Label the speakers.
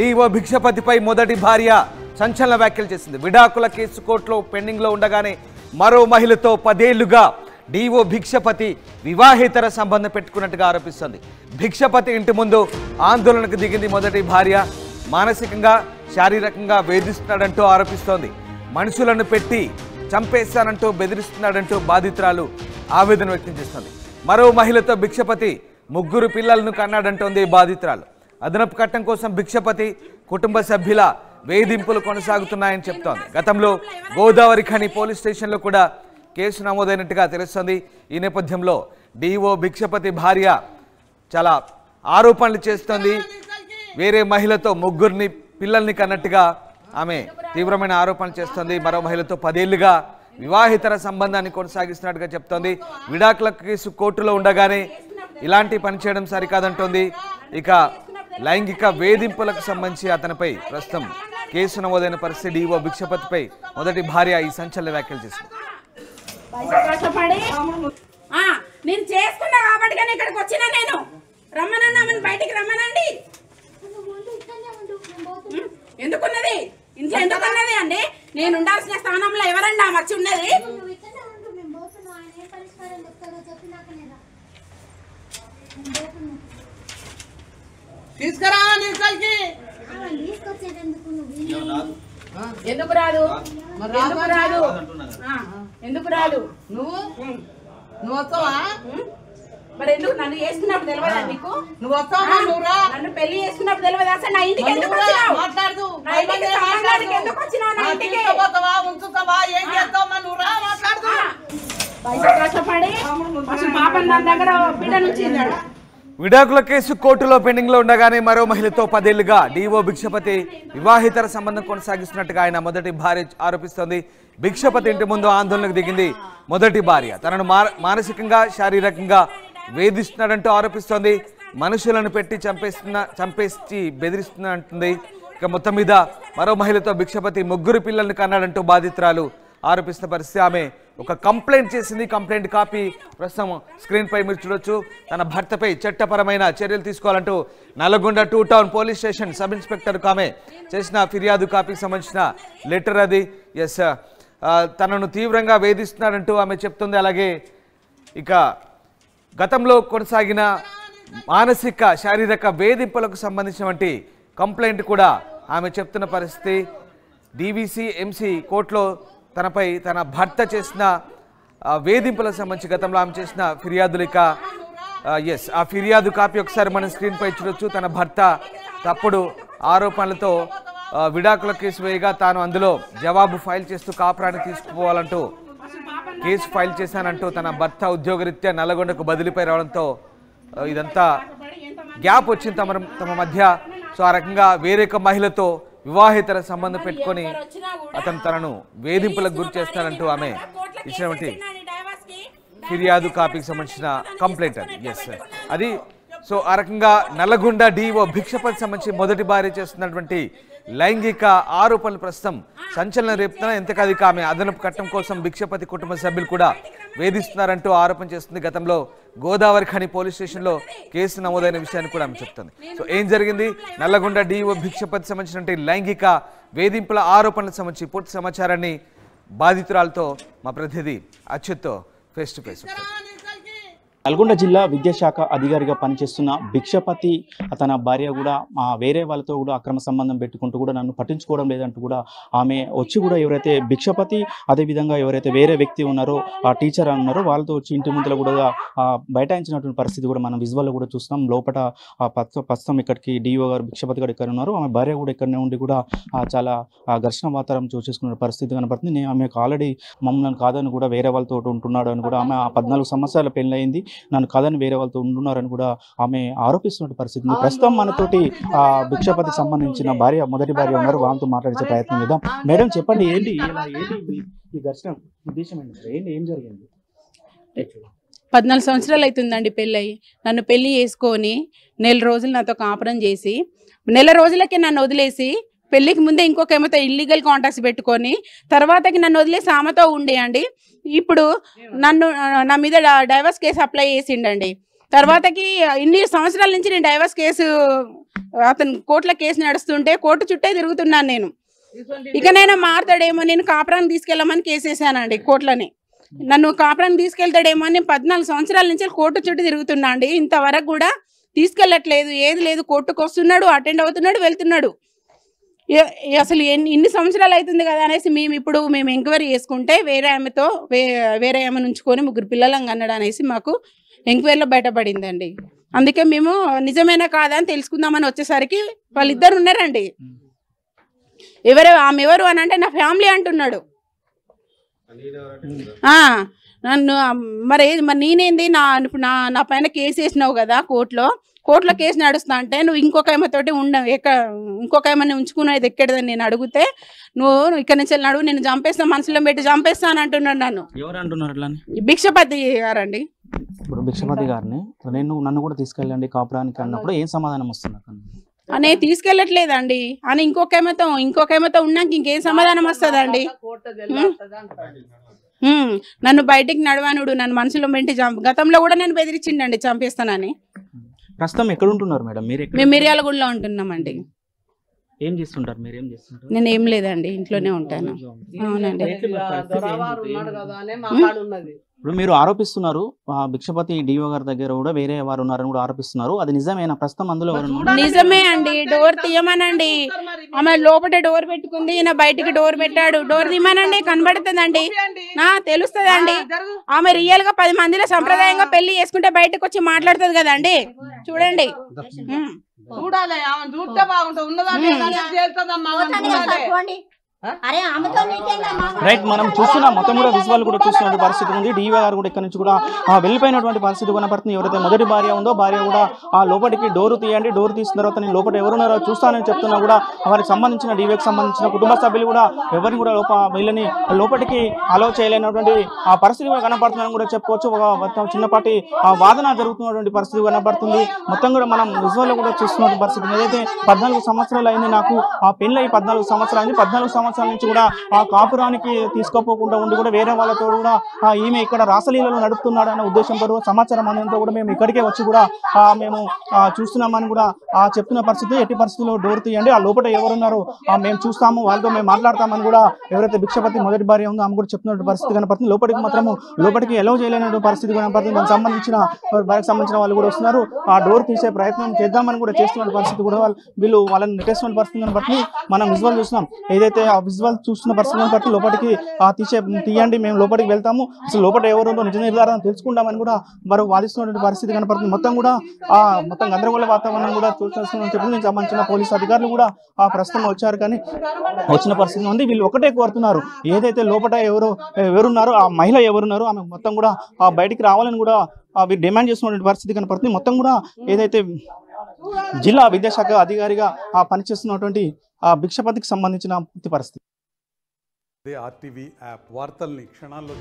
Speaker 1: DO భిక్షపతిపై మొదటి భార్య సంచలన వ్యాఖ్యలు చేసింది. విడాకుల కేసు కోర్టులో పెండింగ్ లో ఉండగానే మరో మహిళతో 10 ఏళ్లుగా డిఓ భిక్షపతి వివాహేతర సంబంధం పెట్టుకున్నట్టుగా ఆరోపిస్తోంది. భిక్షపతి ఇంటి ముందు ఆందోళనకు దిగింది మొదటి భార్య. మానసికంగా శారీరకంగా వేధిస్తున్నాడంటూ ఆరోపిస్తోంది. మనుషులను పెట్టి చంపేస్తానంటూ బెదిరిస్తున్నాడంటూ బాధితురాలు ఆవేదన వ్యక్తం చేస్తోంది. మరో మహిళతో భిక్షపతి 3 పిల్లలను కన్నాడంటోంది బాధితురాలు. అదనపు కట్టం కోసం భిక్షపతి కుటుంబ సభ్యుల వేధింపులు కొనసాగుతున్నాయని చెప్తోంది. గతంలో గోదావరి ఖని పోలీస్ స్టేషన్లో కూడా కేసు నమోదైనట్టుగా తెలుస్తోంది. ఈ నేపథ్యంలో డిఓ భిక్షపతి భార్య చాలా ఆరోపణలు చేస్తోంది. వేరే మహిళతో 3 పిల్లల్ని కన్నట్టుగా ఆమె తీవ్రమైన ఆరోపణలు చేస్తోంది. మరో మహిళతో 10 ఏళ్లుగా వివాహితర సంబంధాన్ని కొనసాగిస్తున్నట్టుగా చెప్తోంది. విడాకుల కేసు కోర్టులో ఉండగానే ఇలాంటి పని చేయడం సరికాదంటోంది. ఇక లైంగిక వేధింపులకు సంబంధించి అతనిపై ప్రస్తుతం కేసు నమోదైన పరిస్థితి. డిఓ భిక్షపతిపై మొదటి భార్య ఈ సంచలన వ్యాఖ్యలు చేసింది.
Speaker 2: నేను చేసుకున్నా కాబట్టి ఇక్కడికి వచ్చినా నేను రమ్మనన్నా బయటికి రమ్మనండి. ఎందుకున్నది ఇంట్లో ఎందుకున్నది అండి? నేను ఉండాల్సిన స్థానంలో ఎవరండి మర్చి ఉన్నది?
Speaker 3: తీసుకురా
Speaker 2: ఎందుకు రాదు? ఎందుకు రాదు? ఎందుకు రాదు?
Speaker 3: నువ్వు వస్తావా?
Speaker 2: మరి ఎందుకు నన్ను చేసుకున్నప్పుడు తెలియదా నీకు?
Speaker 3: నువ్వు వస్తావా? నన్ను
Speaker 2: పెళ్లి చేసుకున్నప్పుడు తెలియదా? అసలు నా ఇంటికి ఎందుకు వచ్చినావు?
Speaker 3: మాట్లాడు.
Speaker 2: నా ఇంటికి సంబంధానికి ఎందుకు వచ్చినావు? నా ఇంటికి
Speaker 3: ఉంచుతావా? ఏం చేస్తావా? నువ్వు రా, మాట్లాడు.
Speaker 2: కష్టపడి పాపం నా దగ్గర బిడ్డ నుంచి
Speaker 1: విడాకుల కేసు కోర్టులో పెండింగ్ లో ఉండగానే మరో మహిళతో 10 ఏళ్లుగా డిఓ భిక్షపతి వివాహితర సంబంధం కొనసాగిస్తున్నట్టుగా ఆయన మొదటి భార్య ఆరోపిస్తోంది. భిక్షపతి ఇంటి ముందు ఆందోళనకు దిగింది మొదటి భార్య. తనను మానసికంగా శారీరకంగా వేధిస్తున్నాడంటూ ఆరోపిస్తోంది. మనుషులను పెట్టి చంపేసి బెదిరిస్తున్నా అంటుంది. ఇక మొత్తం మీద మరో మహిళతో భిక్షపతి 3 పిల్లలను కన్నాడంటూ బాధితురాలు ఆరోపిస్తున్న పరిస్థితి. ఆమె ఒక కంప్లైంట్ చేసింది. కంప్లైంట్ కాపీ ప్రస్తుతం స్క్రీన్ పై మీరు చూడొచ్చు. తన భర్తపై చట్టపరమైన చర్యలు తీసుకోవాలంటూ Nalgonda 2 town police station sub ఇన్స్పెక్టర్కు ఆమె చేసిన ఫిర్యాదు కాపీకి సంబంధించిన లెటర్ అది. ఎస్, తనను తీవ్రంగా వేధిస్తున్నాడంటూ ఆమె చెప్తుంది. అలాగే ఇక గతంలో కొనసాగిన మానసిక శారీరక వేధింపులకు సంబంధించినటువంటి కంప్లైంట్ కూడా ఆమె చెప్తున్న పరిస్థితి. డివిసి ఎంసీ కోర్టులో తనపై తన భర్త చేసిన వేధింపులకు సంబంధించి గతంలో ఆమె చేసిన ఫిర్యాదులు. ఇక ఎస్, ఆ ఫిర్యాదు కాపీ ఒకసారి మనం స్క్రీన్ పై చూడొచ్చు. తన భర్త తప్పుడు ఆరోపణలతో విడాకుల కేసు వేయగా తాను అందులో జవాబు ఫైల్ చేస్తూ కాపురాన్ని తీసుకుపోవాలంటూ కేసు ఫైల్ చేశానంటూ తన భర్త ఉద్యోగరీత్యా నల్లగొండకు బదిలీపై రావడంతో ఇదంతా గ్యాప్ వచ్చింది తమ మధ్య. సో ఆ రకంగా వేరొక మహిళతో వివాహేతర సంబంధం పెట్టుకొని అతను తనను వేధింపులకు గురి చేస్తానంటూ ఆమె ఇచ్చినటువంటి ఫిర్యాదు కాపీకి సంబంధించిన కంప్లైంట్ అది. ఎస్, అది. సో ఆ రకంగా నల్లగొండ డిఓ భిక్షపతి సంబంధించి మొదటి భార్య చేస్తున్నటువంటి లైంగిక ఆరోపణలు ప్రస్తుతం సంచలనం రేపుతున్నా. ఎంతకదిక ఆమె అదనపు కట్టం కోసం భిక్షపతి కుటుంబ సభ్యులు కూడా వేధిస్తున్నారంటూ ఆరోపణ చేస్తుంది. గతంలో గోదావరి ఖని పోలీస్ స్టేషన్లో కేసు నమోదైన విషయాన్ని కూడా ఆమె చెప్తుంది. సో ఏం జరిగింది? నల్లగొండ డిఓ భిక్షపతి సంబంధించినటువంటి లైంగిక వేధింపుల ఆరోపణలకు సంబంధించి పూర్తి సమాచారాన్ని బాధితురాలతో మా ప్రతినిధి అచ్యుత్తో ఫేస్ టు ఫేస్.
Speaker 4: నల్గొండ జిల్లా విద్యాశాఖ అధికారిగా పనిచేస్తున్న భిక్షపతి తన భార్య కూడా వేరే వాళ్ళతో కూడా అక్రమ సంబంధం పెట్టుకుంటూ కూడా నన్ను పట్టించుకోవడం లేదంటూ కూడా ఆమె వచ్చి కూడా ఎవరైతే భిక్షపతి అదేవిధంగా ఎవరైతే వేరే వ్యక్తి ఉన్నారో ఆ టీచర్ ఉన్నారో వాళ్ళతో వచ్చి ఇంటి ముందర కూడా బైఠాయించినటువంటి పరిస్థితి కూడా మనం విజువల్లో కూడా చూస్తున్నాం. లోపల ప్రస్తుతం ఇక్కడికి డిఓ గారు భిక్షపతి గారు ఇక్కడ ఉన్నారు. ఆమె భార్య కూడా ఇక్కడనే ఉండి కూడా చాలా ఘర్షణ వాతావరణం చూసేసుకున్న పరిస్థితి కనపడుతుంది. నేను ఆమెకు ఆల్రెడీ మమ్మల్ని కాదని కూడా వేరే వాళ్ళతో ఉంటున్నాడు అని కూడా ఆమె 14 సంవత్సరాల పెళ్ళయింది, నన్ను కాదని వేరే వాళ్ళతో ఉంటున్నారని కూడా ఆమె ఆరోపిస్తున్న పరిస్థితి. ప్రస్తుతం మనతోటి భిక్షపతికి సంబంధించిన మొదటి భార్య ఉన్నారు. వాళ్ళతో మాట్లాడించే ప్రయత్నం చేద్దాం. మేడం చెప్పండి, ఏంటి ఈ ఘర్షణ ఉద్దేశం ఏంటి? ఏం జరిగింది?
Speaker 5: 14 సంవత్సరాలు అవుతుందండి పెళ్ళయి. నన్ను పెళ్లి చేసుకొని 4 రోజులు నాతో కాపురం చేసి 4 రోజులకే నన్ను వదిలేసి పెళ్లికి ముందే ఇంకొక ఏమైతే ఇల్లీగల్ కాంటాక్ట్స్ పెట్టుకొని తర్వాతకి నన్ను వదిలేసి ఆమెతో ఉండేయండి. ఇప్పుడు నా మీద డైవర్స్ కేసు అప్లై చేసిండండి. తర్వాతకి ఇన్ని సంవత్సరాల నుంచి నేను డైవర్స్ కేసు అతను కోర్టులో కేసు నడుస్తుంటే కోర్టు చుట్టే తిరుగుతున్నాను నేను. ఇక నేను మారుతాడేమో, నేను కాపురాన్ని తీసుకెళ్ళమని కేసు వేసానండి కోర్టులోనే. నన్ను కాపురాన్ని తీసుకెళ్తాడేమో అని 14 సంవత్సరాల నుంచి కోర్టు చుట్టూ తిరుగుతున్నా అండి. ఇంతవరకు కూడా తీసుకెళ్ళట్లేదు, ఏది లేదు. కోర్టుకు వస్తున్నాడు, అటెండ్ అవుతున్నాడు, వెళ్తున్నాడు. అసలు ఇన్ని సంవత్సరాలు అవుతుంది కదా అనేసి మేము ఎంక్వైరీ చేసుకుంటే వేరే ఆమెను ఉంచుకొని 3 పిల్లలను కన్నాడు అనేసి మాకు ఎంక్వైరీలో బయటపడిందండి. అందుకే మేము నిజమేనా కాదా అని తెలుసుకుందామని వచ్చేసరికి వాళ్ళిద్దరు ఉన్నారండి. ఆమె ఎవరు అని అంటే నా ఫ్యామిలీ అంటున్నాడు. నన్ను మరి నేనేంది నా పైన కేసు వేసినావు కదా కోర్టులో కేసు నడుస్తా అంటే నువ్వు ఇంకొక ఏమతోటి ఇంకొక ఏమని ఉంచుకునేది ఎక్కడదని నేను అడిగితే నువ్వు ఇక్కడ నుంచి వెళ్ళినాడు, నేను చంపేస్తా, మనసులో పెట్టి చంపేస్తాను అంటున్నాడు. నన్ను
Speaker 4: ఎవరు అంటున్నారు?
Speaker 5: భిక్షపతి గారండి.
Speaker 4: ఇప్పుడు భిక్షపతి గారిని నన్ను కూడా తీసుకెళ్ళండి కాపురానికి అన్నప్పుడు ఏం సమాధానం వస్తుంది?
Speaker 5: అనే తీసుకెళ్ళట్లేదండి అని ఇంకొక ఏమతో ఉన్నాక ఇంకేం సమాధానం వస్తుందండి? నన్ను బయటికి నడవానుడు, నన్ను మనసులో పెట్టి గతంలో కూడా నేను బెదిరించిండండి చంపేస్తానని.
Speaker 4: ప్రస్తుతం ఎక్కడ ఉంటున్నారు మేడం?
Speaker 5: మేము మిర్యాలగూడలో ఉంటున్నామండి.
Speaker 4: ఏం చేస్తుంటారు? మీరు ఏం చేస్తుంటారు?
Speaker 5: నేను ఏం లేదండి, ఇంట్లోనే ఉంటాను. అవునండి.
Speaker 4: ఇప్పుడు మీరు ఆరోపిస్తున్నారు భిక్షపతి డిఓ గారి దగ్గర కూడా వేరే వారు ఉన్నారని కూడా ఆరోపిస్తున్నారు. అది నిజమేనా? ప్రస్తుతం అందులో
Speaker 5: నిజమే అండి. డోర్ తీయమనండి. ఆమె లోపల డోర్ పెట్టుకుంది, ఈయన బయటికి డోర్ పెట్టాడు. డోర్ తీయమనండి, కనబడుతుందండి, తెలుస్తుందండి. ఆమె రియల్ గా 10 మందిలో సంప్రదాయంగా పెళ్లి చేసుకుంటే బయటకు వచ్చి మాట్లాడుతుంది కదండి. చూడండి,
Speaker 3: చూడాలి, చూస్తే బాగుంటుంది. ఉన్నదండి
Speaker 4: రైట్, మనం చూస్తున్నాం మొత్తం కూడా విజువల్ కూడా చూస్తున్న పరిస్థితి ఉంది. డిఓ గారు కూడా ఇక్కడ నుంచి కూడా వెళ్ళిపోయినటువంటి పరిస్థితి కనపడుతుంది. ఎవరైతే మొదటి భార్య ఉందో భార్య కూడా లోపలికి డోర్ తీయండి, డోర్ తీసిన తర్వాత నేను లోపల ఎవరున్నారో చూస్తానని చెప్తున్నా కూడా వారికి సంబంధించిన డిఓకి సంబంధించిన కుటుంబ సభ్యులు కూడా ఎవరిని కూడా వీళ్ళని లోపలికి అలౌ చేయలేనటువంటి పరిస్థితి కూడా కనపడుతుందని కూడా చెప్పుకోవచ్చు. ఒక చిన్నపాటి వాదన జరుగుతున్నటువంటి పరిస్థితి కనపడుతుంది. మొత్తం కూడా మనం విజువల్ కూడా చూస్తున్న పరిస్థితి. ఏదైతే 14 సంవత్సరాలు అయింది నాకు పెళ్ళి 14 సంవత్సరాలు అయింది. 14 సంవత్సరాల నుంచి కూడా కాపురానికి తీసుకోపోకుండా ఉండి కూడా వేరే వాళ్ళతో కూడా ఈమె ఇక్కడ రాసలీలలో నడుపుతున్నాడు అనే ఉద్దేశంతో సమాచారం అనేంతో కూడా మేము ఇక్కడికే వచ్చి కూడా మేము చూస్తున్నామని కూడా చెప్తున్న పరిస్థితి. ఎట్టి పరిస్థితుల్లో డోర్ తీయండి, ఆ లోపల ఎవరున్నారో మేము చూస్తాము, వాళ్ళతో మేము మాట్లాడతామని కూడా ఎవరైతే భిక్షపతి మొదటి భార్య ఉందో ఆమె కూడా చెప్తున్న పరిస్థితి కనపడుతుంది. లోపలికి ఎలవ్ చేయలేని పరిస్థితి కనపడుతుంది. దానికి సంబంధించిన వాళ్ళు కూడా వస్తున్నారు. ఆ డోర్ తీసే ప్రయత్నం చేద్దామని కూడా చేస్తున్న పరిస్థితి కూడా వీళ్ళు వాళ్ళని నెట్టేస్తున్న పరిస్థితి కనపడుతుంది. మనం విజువల్ చూస్తున్నాం. ఏదైతే విజువల్ చూస్తున్న పరిస్థితిని బట్టి లోపలికి తీయండి, మేము లోపలికి వెళ్తాము, అసలు లోపల ఎవరుందో నిజ నిర్ధారణ తెలుసుకుంటామని కూడా వారు వాదిస్తున్నటువంటి పరిస్థితి కనపడుతుంది. మొత్తం గందరగోళ వాతావరణం కూడా చూస్తున్నామని చెప్పి దీనికి సంబంధించిన పోలీసు అధికారులు కూడా ప్రస్తుతం వచ్చారు. కానీ వచ్చిన పరిస్థితి ఉంది. వీళ్ళు ఒకటే కోరుతున్నారు, ఏదైతే లోపల ఎవరున్నారో ఆ మహిళ ఎవరున్నారో ఆమె మొత్తం కూడా బయటికి రావాలని కూడా వీరు డిమాండ్ చేస్తున్నటువంటి పరిస్థితి కనపడుతుంది. మొత్తం కూడా ఏదైతే జిల్లా విద్యాశాఖ అధికారిగా పనిచేస్తున్నటువంటి భిక్షపతికి సంబంధించిన పూర్తి పరిస్థితి.
Speaker 6: ఆర్టీవీ యాప్ వార్తల్ని క్షణాల్లో